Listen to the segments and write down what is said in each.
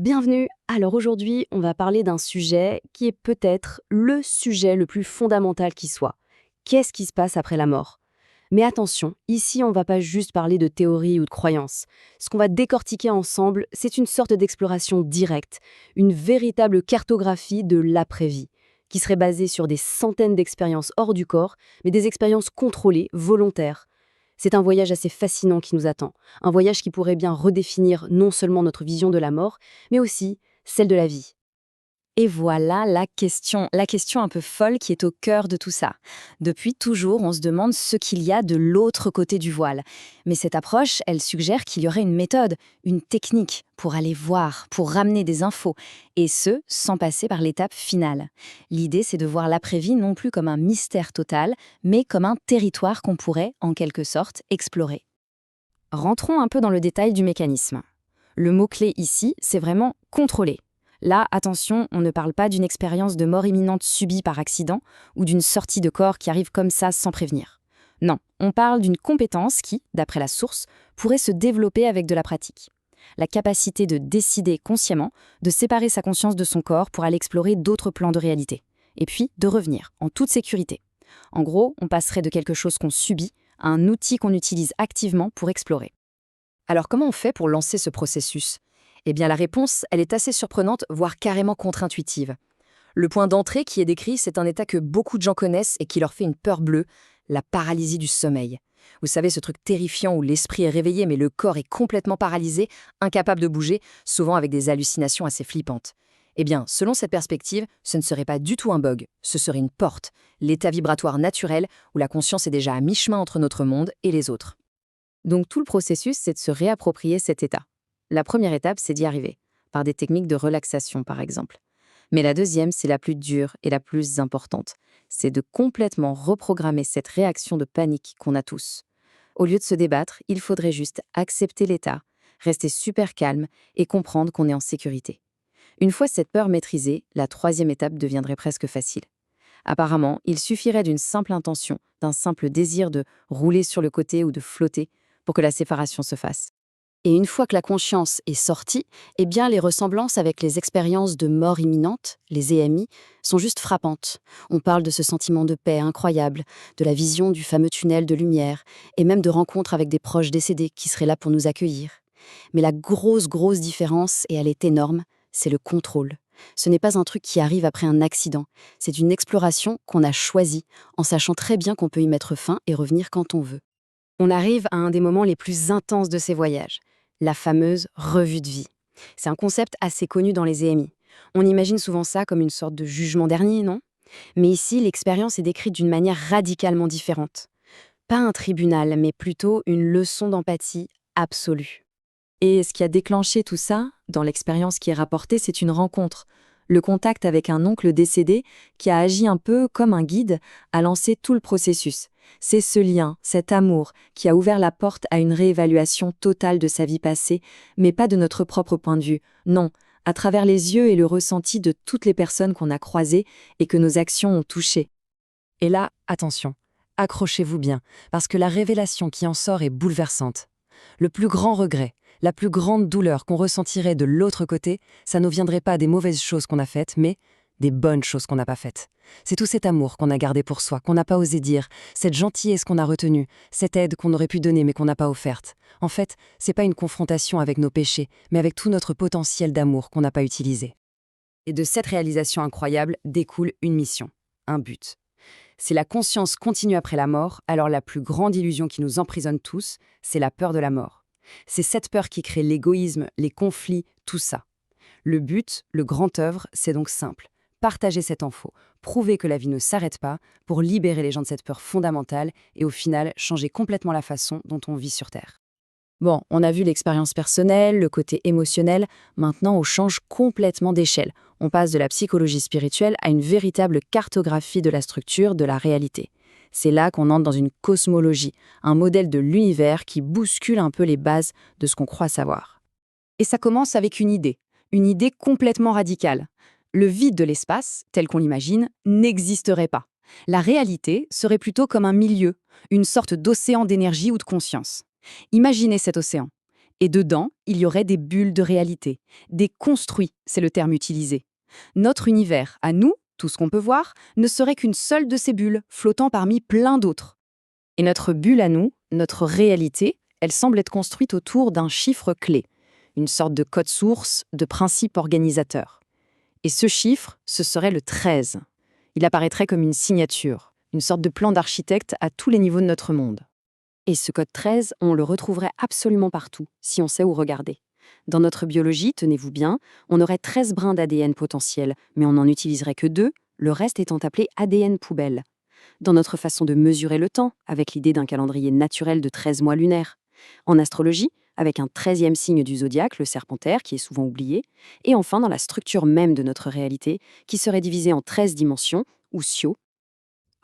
Bienvenue. Alors aujourd'hui, on va parler d'un sujet qui est peut-être le sujet le plus fondamental qui soit. Qu'est-ce qui se passe après la mort? Mais attention, ici on va pas juste parler de théorie ou de croyance. Ce qu'on va décortiquer ensemble, c'est une sorte d'exploration directe, une véritable cartographie de l'après-vie, qui serait basée sur des centaines d'expériences hors du corps, mais des expériences contrôlées, volontaires. C'est un voyage assez fascinant qui nous attend, un voyage qui pourrait bien redéfinir non seulement notre vision de la mort, mais aussi celle de la vie. Et voilà la question un peu folle qui est au cœur de tout ça. Depuis toujours, on se demande ce qu'il y a de l'autre côté du voile. Mais cette approche, elle suggère qu'il y aurait une méthode, une technique pour aller voir, pour ramener des infos, et ce, sans passer par l'étape finale. L'idée, c'est de voir l'après-vie non plus comme un mystère total, mais comme un territoire qu'on pourrait, en quelque sorte, explorer. Rentrons un peu dans le détail du mécanisme. Le mot-clé ici, c'est vraiment contrôler. Là, attention, on ne parle pas d'une expérience de mort imminente subie par accident ou d'une sortie de corps qui arrive comme ça sans prévenir. Non, on parle d'une compétence qui, d'après la source, pourrait se développer avec de la pratique. La capacité de décider consciemment, de séparer sa conscience de son corps pour aller explorer d'autres plans de réalité. Et puis, de revenir, en toute sécurité. En gros, on passerait de quelque chose qu'on subit à un outil qu'on utilise activement pour explorer. Alors comment on fait pour lancer ce processus? Eh bien la réponse, elle est assez surprenante, voire carrément contre-intuitive. Le point d'entrée qui est décrit, c'est un état que beaucoup de gens connaissent et qui leur fait une peur bleue, la paralysie du sommeil. Vous savez, ce truc terrifiant où l'esprit est réveillé mais le corps est complètement paralysé, incapable de bouger, souvent avec des hallucinations assez flippantes. Eh bien, selon cette perspective, ce ne serait pas du tout un bug, ce serait une porte, l'état vibratoire naturel où la conscience est déjà à mi-chemin entre notre monde et les autres. Donc tout le processus, c'est de se réapproprier cet état. La première étape, c'est d'y arriver, par des techniques de relaxation par exemple. Mais la deuxième, c'est la plus dure et la plus importante. C'est de complètement reprogrammer cette réaction de panique qu'on a tous. Au lieu de se débattre, il faudrait juste accepter l'état, rester super calme et comprendre qu'on est en sécurité. Une fois cette peur maîtrisée, la troisième étape deviendrait presque facile. Apparemment, il suffirait d'une simple intention, d'un simple désir de rouler sur le côté ou de flotter pour que la séparation se fasse. Et une fois que la conscience est sortie, eh bien les ressemblances avec les expériences de mort imminente, les EMI, sont juste frappantes. On parle de ce sentiment de paix incroyable, de la vision du fameux tunnel de lumière, et même de rencontres avec des proches décédés qui seraient là pour nous accueillir. Mais la grosse différence, et elle est énorme, c'est le contrôle. Ce n'est pas un truc qui arrive après un accident, c'est une exploration qu'on a choisie, en sachant très bien qu'on peut y mettre fin et revenir quand on veut. On arrive à un des moments les plus intenses de ces voyages, la fameuse revue de vie. C'est un concept assez connu dans les EMI. On imagine souvent ça comme une sorte de jugement dernier, non? Mais ici, l'expérience est décrite d'une manière radicalement différente. Pas un tribunal, mais plutôt une leçon d'empathie absolue. Et ce qui a déclenché tout ça, dans l'expérience qui est rapportée, c'est une rencontre. Le contact avec un oncle décédé qui a agi un peu comme un guide, a lancé tout le processus. C'est ce lien, cet amour, qui a ouvert la porte à une réévaluation totale de sa vie passée, mais pas de notre propre point de vue. Non, à travers les yeux et le ressenti de toutes les personnes qu'on a croisées et que nos actions ont touchées. Et là, attention, accrochez-vous bien, parce que la révélation qui en sort est bouleversante. Le plus grand regret, la plus grande douleur qu'on ressentirait de l'autre côté, ça ne viendrait pas des mauvaises choses qu'on a faites, mais des bonnes choses qu'on n'a pas faites. C'est tout cet amour qu'on a gardé pour soi, qu'on n'a pas osé dire, cette gentillesse qu'on a retenue, cette aide qu'on aurait pu donner mais qu'on n'a pas offerte. En fait, c'est pas une confrontation avec nos péchés, mais avec tout notre potentiel d'amour qu'on n'a pas utilisé. Et de cette réalisation incroyable découle une mission, un but. Si la conscience continue après la mort, alors la plus grande illusion qui nous emprisonne tous, c'est la peur de la mort. C'est cette peur qui crée l'égoïsme, les conflits, tout ça. Le but, le grand œuvre, c'est donc simple. Partager cette info, prouver que la vie ne s'arrête pas pour libérer les gens de cette peur fondamentale et au final changer complètement la façon dont on vit sur Terre. Bon, on a vu l'expérience personnelle, le côté émotionnel, maintenant on change complètement d'échelle. On passe de la psychologie spirituelle à une véritable cartographie de la structure de la réalité. C'est là qu'on entre dans une cosmologie, un modèle de l'univers qui bouscule un peu les bases de ce qu'on croit savoir. Et ça commence avec une idée complètement radicale. Le vide de l'espace, tel qu'on l'imagine, n'existerait pas. La réalité serait plutôt comme un milieu, une sorte d'océan d'énergie ou de conscience. Imaginez cet océan. Et dedans, il y aurait des bulles de réalité, des construits, c'est le terme utilisé. Notre univers, à nous, tout ce qu'on peut voir, ne serait qu'une seule de ces bulles, flottant parmi plein d'autres. Et notre bulle à nous, notre réalité, elle semble être construite autour d'un chiffre clé, une sorte de code source, de principe organisateur. Et ce chiffre, ce serait le 13. Il apparaîtrait comme une signature, une sorte de plan d'architecte à tous les niveaux de notre monde. Et ce code 13, on le retrouverait absolument partout, si on sait où regarder. Dans notre biologie, tenez-vous bien, on aurait 13 brins d'ADN potentiels, mais on n'en utiliserait que 2, le reste étant appelé ADN poubelle. Dans notre façon de mesurer le temps, avec l'idée d'un calendrier naturel de 13 mois lunaires. En astrologie, avec un 13e signe du zodiaque, le Serpentaire, qui est souvent oublié. Et enfin dans la structure même de notre réalité, qui serait divisée en 13 dimensions, ou sio.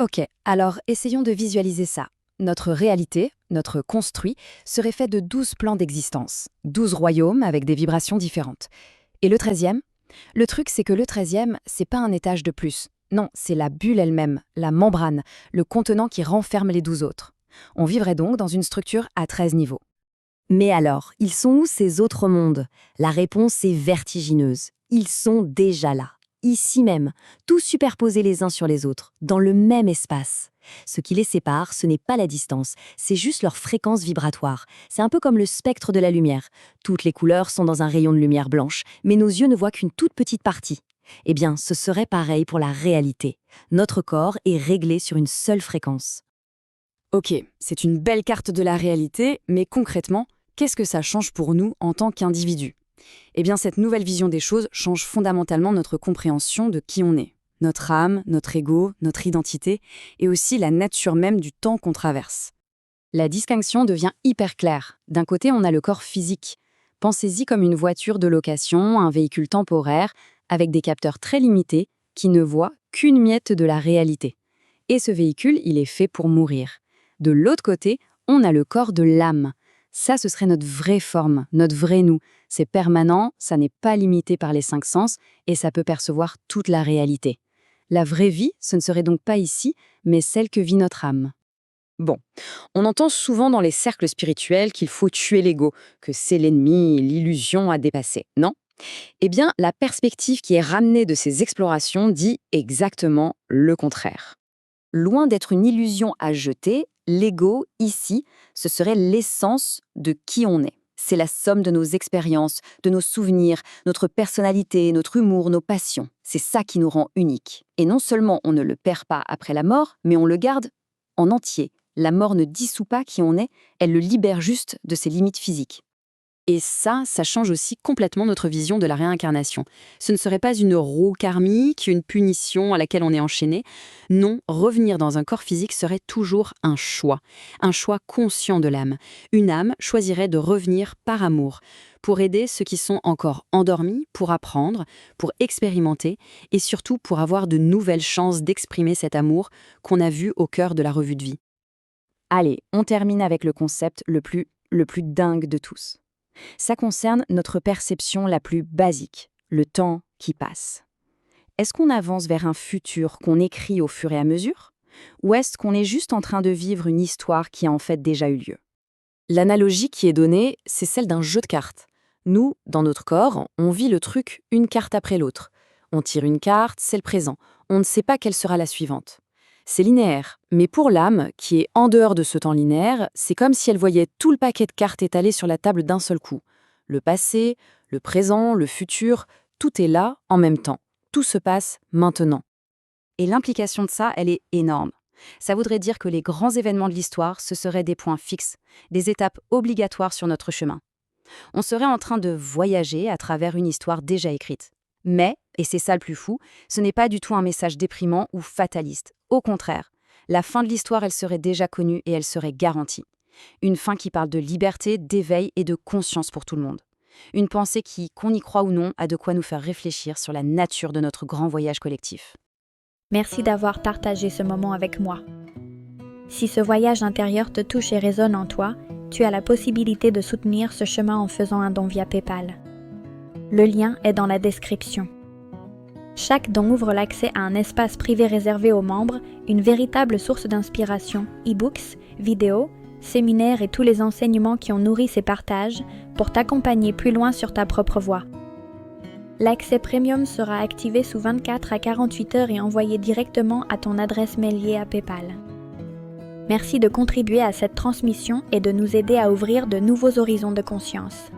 Ok, alors essayons de visualiser ça. Notre réalité, notre construit, serait fait de 12 plans d'existence, 12 royaumes avec des vibrations différentes. Et le 13e? Le truc, c'est que le 13e, c'est pas un étage de plus. Non, c'est la bulle elle-même, la membrane, le contenant qui renferme les 12 autres. On vivrait donc dans une structure à 13 niveaux. Mais alors, ils sont où ces autres mondes? La réponse est vertigineuse. Ils sont déjà là, ici même, tous superposés les uns sur les autres, dans le même espace. Ce qui les sépare, ce n'est pas la distance, c'est juste leur fréquence vibratoire. C'est un peu comme le spectre de la lumière. Toutes les couleurs sont dans un rayon de lumière blanche, mais nos yeux ne voient qu'une toute petite partie. Eh bien, ce serait pareil pour la réalité. Notre corps est réglé sur une seule fréquence. Ok, c'est une belle carte de la réalité, mais concrètement, qu'est-ce que ça change pour nous en tant qu'individus? Eh bien, cette nouvelle vision des choses change fondamentalement notre compréhension de qui on est. Notre âme, notre ego, notre identité, et aussi la nature même du temps qu'on traverse. La distinction devient hyper claire. D'un côté, on a le corps physique. Pensez-y comme une voiture de location, un véhicule temporaire, avec des capteurs très limités, qui ne voient qu'une miette de la réalité. Et ce véhicule, il est fait pour mourir. De l'autre côté, on a le corps de l'âme. Ça, ce serait notre vraie forme, notre vrai nous. C'est permanent, ça n'est pas limité par les 5 sens, et ça peut percevoir toute la réalité. La vraie vie, ce ne serait donc pas ici, mais celle que vit notre âme. Bon, on entend souvent dans les cercles spirituels qu'il faut tuer l'ego, que c'est l'ennemi, l'illusion à dépasser, non? Eh bien, la perspective qui est ramenée de ces explorations dit exactement le contraire. Loin d'être une illusion à jeter, l'ego, ici, ce serait l'essence de qui on est. C'est la somme de nos expériences, de nos souvenirs, notre personnalité, notre humour, nos passions. C'est ça qui nous rend uniques. Et non seulement on ne le perd pas après la mort, mais on le garde en entier. La mort ne dissout pas qui on est, elle le libère juste de ses limites physiques. Et ça change aussi complètement notre vision de la réincarnation. Ce ne serait pas une roue karmique, une punition à laquelle on est enchaîné. Non, revenir dans un corps physique serait toujours un choix conscient de l'âme. Une âme choisirait de revenir par amour, pour aider ceux qui sont encore endormis, pour apprendre, pour expérimenter, et surtout pour avoir de nouvelles chances d'exprimer cet amour qu'on a vu au cœur de la revue de vie. Allez, on termine avec le concept le plus dingue de tous. Ça concerne notre perception la plus basique, le temps qui passe. Est-ce qu'on avance vers un futur qu'on écrit au fur et à mesure? Ou est-ce qu'on est juste en train de vivre une histoire qui a en fait déjà eu lieu? L'analogie qui est donnée, c'est celle d'un jeu de cartes. Nous, dans notre corps, on vit le truc une carte après l'autre. On tire une carte, c'est le présent. On ne sait pas quelle sera la suivante. C'est linéaire, mais pour l'âme, qui est en dehors de ce temps linéaire, c'est comme si elle voyait tout le paquet de cartes étalé sur la table d'un seul coup. Le passé, le présent, le futur, tout est là en même temps. Tout se passe maintenant. Et l'implication de ça, elle est énorme. Ça voudrait dire que les grands événements de l'histoire, ce seraient des points fixes, des étapes obligatoires sur notre chemin. On serait en train de voyager à travers une histoire déjà écrite. Mais, et c'est ça le plus fou, ce n'est pas du tout un message déprimant ou fataliste. Au contraire, la fin de l'histoire, elle serait déjà connue et elle serait garantie. Une fin qui parle de liberté, d'éveil et de conscience pour tout le monde. Une pensée qui, qu'on y croit ou non, a de quoi nous faire réfléchir sur la nature de notre grand voyage collectif. Merci d'avoir partagé ce moment avec moi. Si ce voyage intérieur te touche et résonne en toi, tu as la possibilité de soutenir ce chemin en faisant un don via PayPal. Le lien est dans la description. Chaque don ouvre l'accès à un espace privé réservé aux membres, une véritable source d'inspiration, e-books, vidéos, séminaires et tous les enseignements qui ont nourri ces partages pour t'accompagner plus loin sur ta propre voie. L'accès premium sera activé sous 24 à 48 heures et envoyé directement à ton adresse mail liée à PayPal. Merci de contribuer à cette transmission et de nous aider à ouvrir de nouveaux horizons de conscience.